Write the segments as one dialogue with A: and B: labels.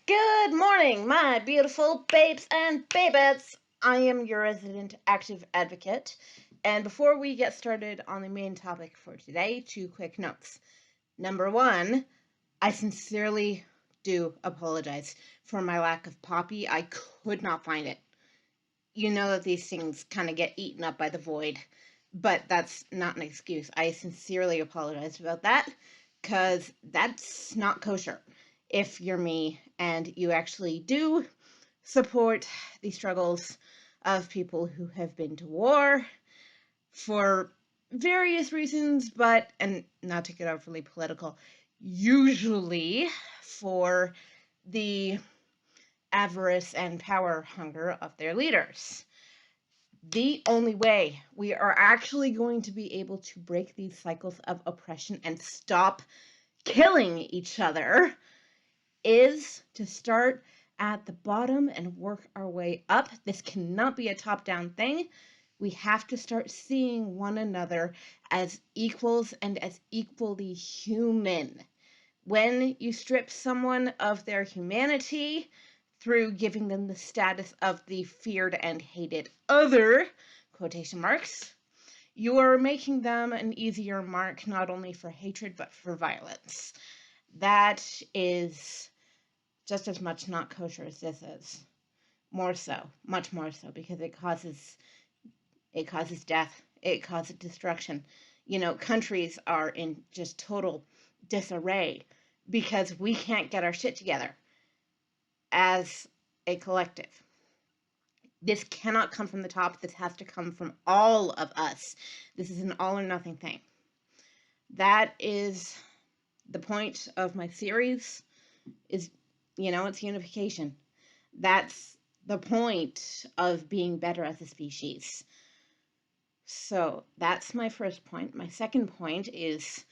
A: Good morning, my beautiful babes and babettes. I am your resident active advocate. And before we get started on the main topic for today, two quick notes. Number one, I sincerely do apologize for my lack of Poppy. I could not find it. You know that these things kind of get eaten up by the void, but that's not an excuse. I sincerely apologize about that because that's not kosher if you're me and you actually do support the struggles of people who have been to war for various reasons, but, and not to get overly political, usually for the avarice and power hunger of their leaders. The only way we are actually going to be able to break these cycles of oppression and stop killing each other is to start at the bottom and work our way up. This cannot be a top-down thing. We have to start seeing one another as equals and as equally human. When you strip someone of their humanity through giving them the status of the feared and hated other, quotation marks, you are making them an easier mark not only for hatred but for violence. That is just as much not kosher as this is. More so, much more so, because it causes death, it causes destruction. You know, countries are in just total disarray because we can't get our shit together as a collective. This cannot come from the top. This has to come from all of us. This is an all or nothing thing. That is the point of my series, is, you know, it's unification. That's the point of being better as a species. So that's my first point. My second point is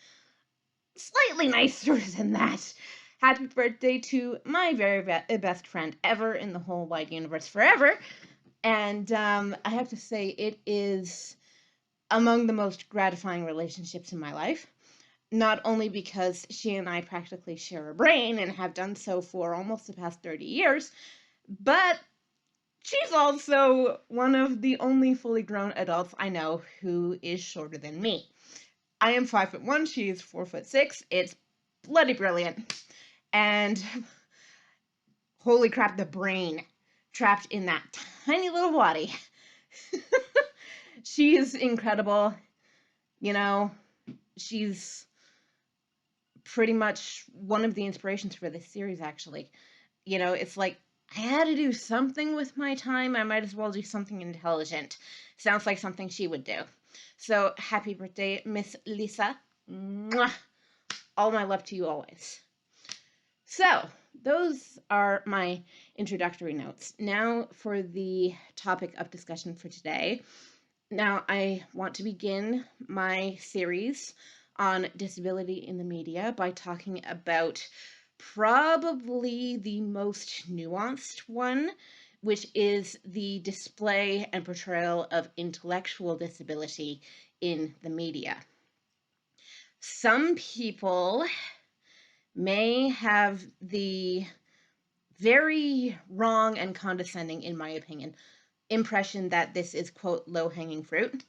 A: slightly nicer than that. Happy birthday to my very best friend ever in the whole wide universe forever. And I have to say, it is among the most gratifying relationships in my life. Not only because she and I practically share a brain and have done so for almost the past 30 years, but she's also one of the only fully grown adults I know who is shorter than me. I am 5'1", she is 4'6". It's bloody brilliant. And holy crap, the brain trapped in that tiny little body. She is incredible. You know, she's pretty much one of the inspirations for this series, actually. You know, it's like, I had to do something with my time. I might as well do something intelligent. Sounds like something she would do. So, happy birthday, Miss Lisa. Mwah! All my love to you always. So, those are my introductory notes. Now for the topic of discussion for today. Now, I want to begin my series on disability in the media by talking about probably the most nuanced one, which is the display and portrayal of intellectual disability in the media. Some people may have the very wrong and condescending, in my opinion, impression that this is, quote, low-hanging fruit.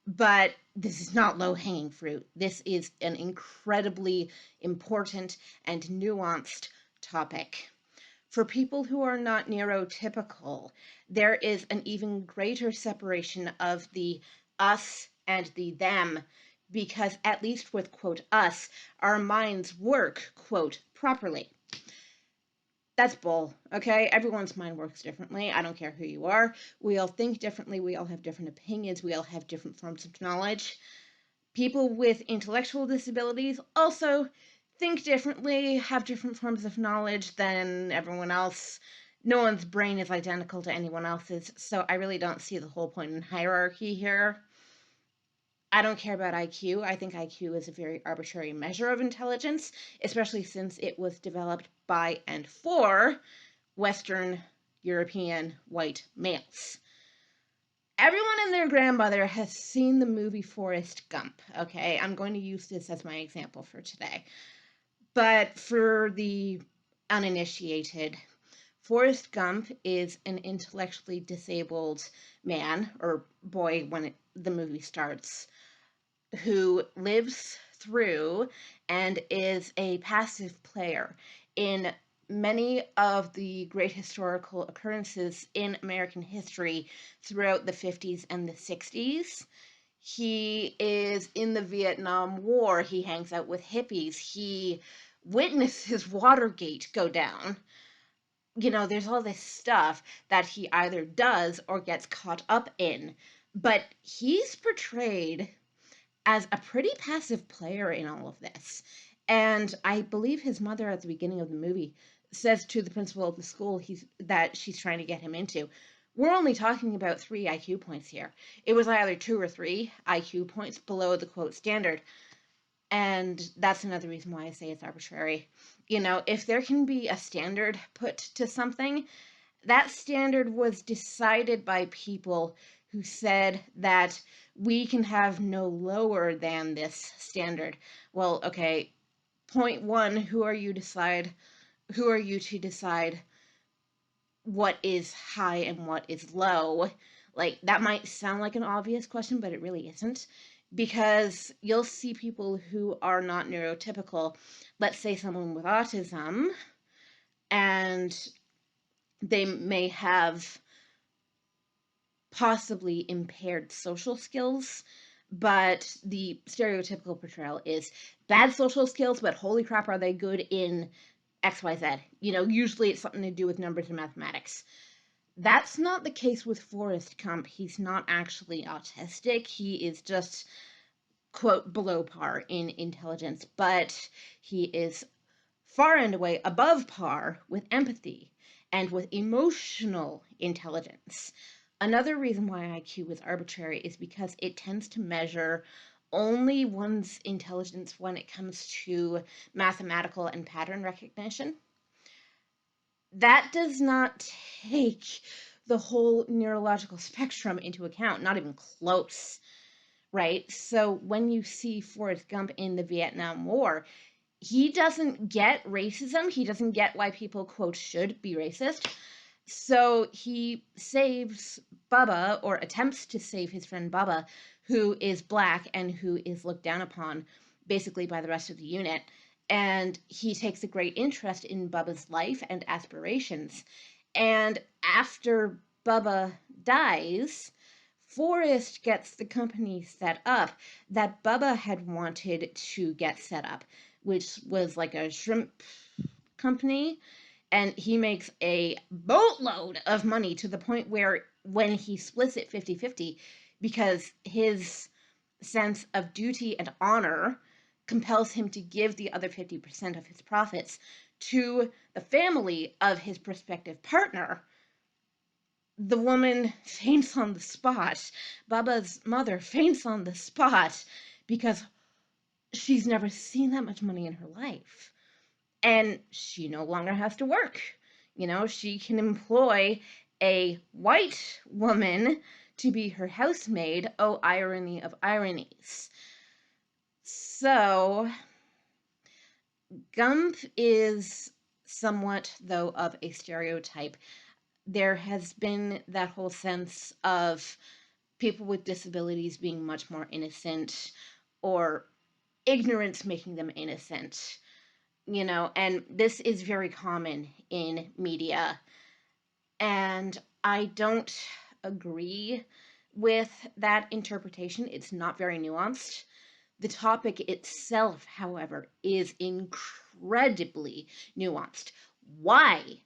A: But this is not low-hanging fruit. This is an incredibly important and nuanced topic. For people who are not neurotypical, there is an even greater separation of the us and the them, because at least with, quote, us, our minds work, quote, properly. That's bull, okay? Everyone's mind works differently. I don't care who you are. We all think differently. We all have different opinions. We all have different forms of knowledge. People with intellectual disabilities also think differently, have different forms of knowledge than everyone else. No one's brain is identical to anyone else's, so I really don't see the whole point in hierarchy here. I don't care about IQ. I think IQ is a very arbitrary measure of intelligence, especially since it was developed by and for Western European white males. Everyone and their grandmother has seen the movie Forrest Gump, okay? I'm going to use this as my example for today. But for the uninitiated, Forrest Gump is an intellectually disabled man, or boy when the movie starts, who lives through and is a passive player in many of the great historical occurrences in American history throughout the 50s and the 60s. He is in the Vietnam War. He hangs out with hippies. He witnesses Watergate go down. There's all this stuff that he either does or gets caught up in. But he's portrayed as a pretty passive player in all of this. And I believe his mother at the beginning of the movie says to the principal of the school that she's trying to get him into, we're only talking about 3 IQ points here. It was either 2 or 3 IQ points below the quote standard. And that's another reason why I say it's arbitrary. If there can be a standard put to something, that standard was decided by people who said that we can have no lower than this standard. Well, okay, point one, who are you to decide what is high and what is low? Like, that might sound like an obvious question, but it really isn't. Because you'll see people who are not neurotypical, let's say someone with autism, and they may have possibly impaired social skills, but the stereotypical portrayal is bad social skills, but holy crap, are they good in XYZ? Usually it's something to do with numbers and mathematics. That's not the case with Forrest Gump. He's not actually autistic. He is just, quote, below par in intelligence, but he is far and away above par with empathy and with emotional intelligence. Another reason why IQ is arbitrary is because it tends to measure only one's intelligence when it comes to mathematical and pattern recognition. That does not take the whole neurological spectrum into account, not even close, right? So when you see Forrest Gump in the Vietnam War, he doesn't get racism. He doesn't get why people, quote, should be racist. So he saves Bubba, or attempts to save his friend Bubba, who is black and who is looked down upon basically by the rest of the unit. And he takes a great interest in Bubba's life and aspirations. And after Bubba dies, Forrest gets the company set up that Bubba had wanted to get set up, which was like a shrimp company. And he makes a boatload of money to the point where when he splits it 50-50, because his sense of duty and honor compels him to give the other 50% of his profits to the family of his prospective partner, the woman faints on the spot. Bubba's mother faints on the spot because she's never seen that much money in her life. And she no longer has to work. She can employ a white woman to be her housemaid. Oh, irony of ironies. So, Gump is somewhat, though, of a stereotype. There has been that whole sense of people with disabilities being much more innocent, or ignorance making them innocent. And this is very common in media. And I don't agree with that interpretation. It's not very nuanced. The topic itself, however, is incredibly nuanced. Why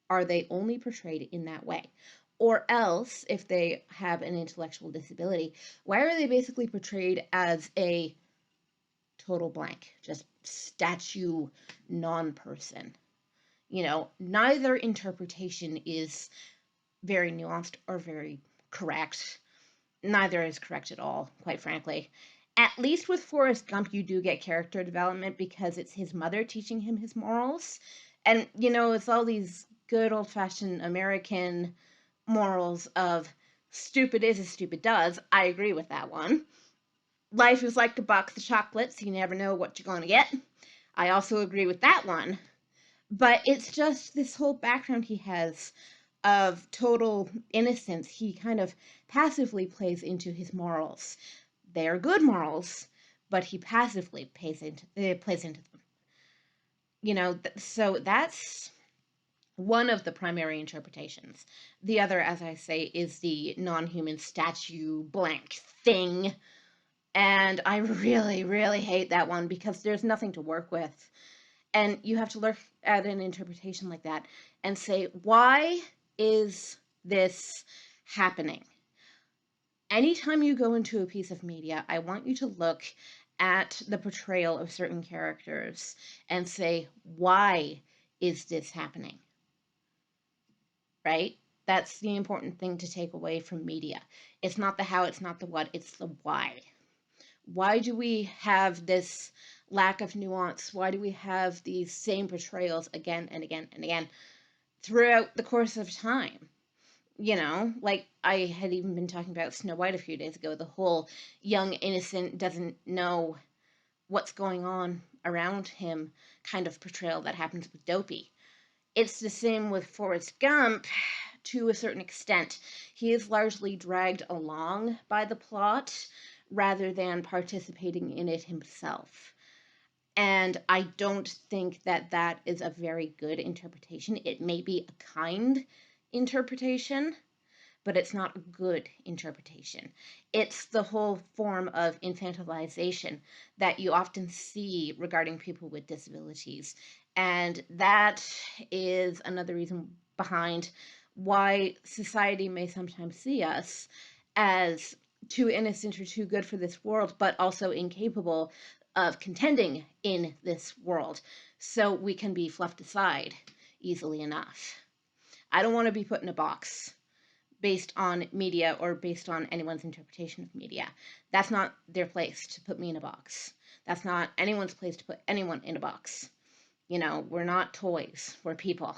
A: are they only portrayed in that way? Or else, if they have an intellectual disability, why are they basically portrayed as a total blank, just statue non-person? Neither interpretation is very nuanced or very correct. Neither is correct at all, quite frankly. At least with Forrest Gump, you do get character development because it's his mother teaching him his morals. And, it's all these good old-fashioned American morals of stupid is as stupid does. I agree with that one. Life is like a box of chocolates. You never know what you're going to get. I also agree with that one. But it's just this whole background he has of total innocence. He kind of passively plays into his morals. They are good morals, but he passively plays into them. So that's one of the primary interpretations. The other, as I say, is the non-human statue blank thing. And I really, really hate that one because there's nothing to work with. And you have to look at an interpretation like that and say, why is this happening? Anytime you go into a piece of media, I want you to look at the portrayal of certain characters and say, why is this happening? Right? That's the important thing to take away from media. It's not the how, it's not the what, it's the why. Why do we have this lack of nuance? Why do we have these same portrayals again and again and again throughout the course of time? Like I had even been talking about Snow White a few days ago, the whole young innocent doesn't know what's going on around him kind of portrayal that happens with Dopey. It's the same with Forrest Gump to a certain extent. He is largely dragged along by the plot rather than participating in it himself. And I don't think that that is a very good interpretation. It may be a kind interpretation, but it's not a good interpretation. It's the whole form of infantilization that you often see regarding people with disabilities. And that is another reason behind why society may sometimes see us as too innocent or too good for this world, but also incapable of contending in this world. So we can be fluffed aside easily enough. I don't want to be put in a box based on media or based on anyone's interpretation of media. That's not their place to put me in a box. That's not anyone's place to put anyone in a box. We're not toys. We're people.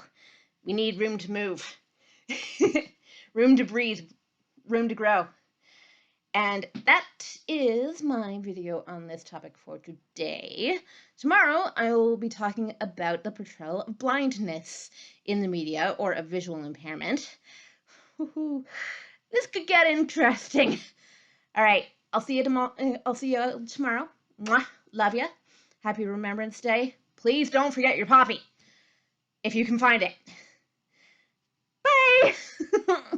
A: We need room to move, room to breathe, room to grow. And that is my video on this topic for today. Tomorrow, I will be talking about the portrayal of blindness in the media, or of visual impairment. This could get interesting. All right, I'll see you tomorrow. Mwah. Love ya. Happy Remembrance Day. Please don't forget your poppy if you can find it. Bye.